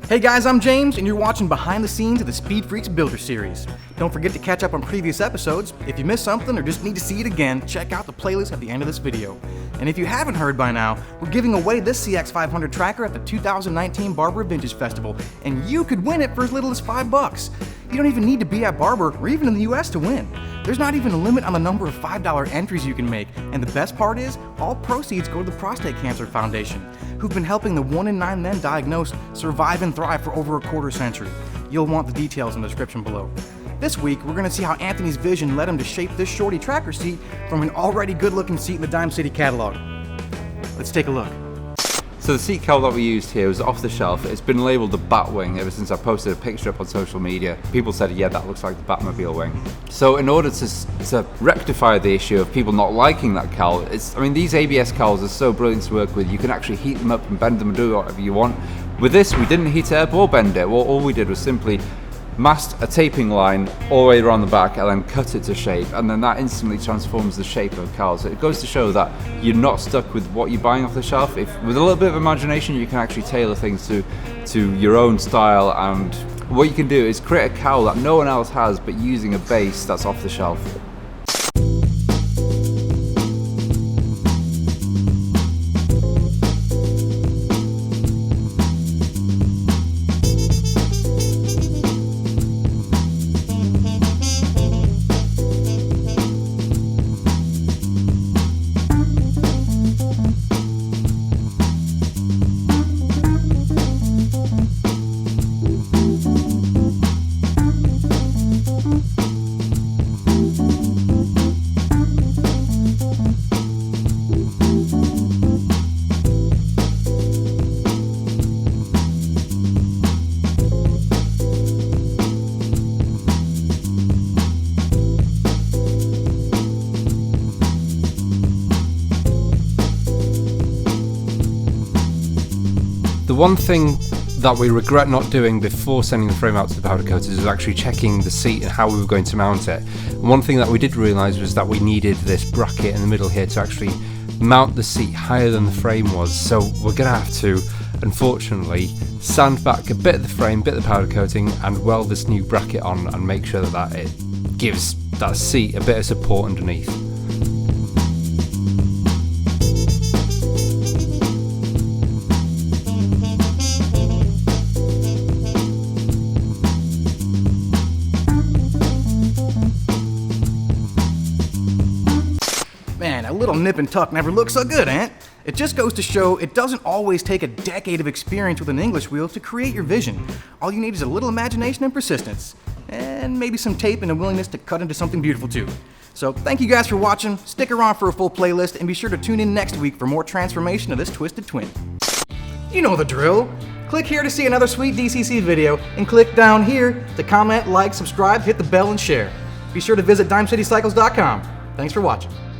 Hey guys, I'm James, and you're watching behind the scenes of the Speed Freaks Builder Series. Don't forget to catch up on previous episodes. If you missed something or just need to see it again, check out the playlist at the end of this video. And if you haven't heard by now, we're giving away this CX500 tracker at the 2019 Barber Vintage Festival, and you could win it for as little as $5. You don't even need to be at Barber or even in the US to win. There's not even a limit on the number of $5 entries you can make, and the best part is, all proceeds go to the Prostate Cancer Foundation, who've been helping the 1 in 9 men diagnosed survive and thrive for over a quarter century. You'll want the details in the description below. This week, we're going to see how Anthony's vision led him to shape this shorty tracker seat from an already good-looking seat in the Dime City catalog. Let's take a look. So the seat cowl that we used here was off the shelf. It's been labelled the Batwing ever since I posted a picture up on social media. People said, yeah, that looks like the Batmobile wing. So in order to rectify the issue of people not liking that cowl, these ABS cowls are so brilliant to work with. You can actually heat them up and bend them and do whatever you want. With this, we didn't heat it up or bend it. All we did was simply masked a taping line all the way around the back and then cut it to shape, and then that instantly transforms the shape of a cowl. So it goes to show that you're not stuck with what you're buying off the shelf. With a little bit of imagination, you can actually tailor things to your own style, and what you can do is create a cowl that no one else has, but using a base that's off the shelf. The one thing that we regret not doing before sending the frame out to the powder coaters was actually checking the seat and how we were going to mount it. And one thing that we did realise was that we needed this bracket in the middle here to actually mount the seat higher than the frame was. So we're going to have to, unfortunately, sand back a bit of the frame, bit of the powder coating, and weld this new bracket on and make sure that it gives that seat a bit of support underneath. Man, a little nip and tuck never looks so good, eh? It just goes to show it doesn't always take a decade of experience with an English wheel to create your vision. All you need is a little imagination and persistence. And maybe some tape and a willingness to cut into something beautiful too. So thank you guys for watching, stick around for a full playlist, and be sure to tune in next week for more transformation of this twisted twin. You know the drill. Click here to see another sweet DCC video, and click down here to comment, like, subscribe, hit the bell, and share. Be sure to visit DimeCityCycles.com. Thanks for watching.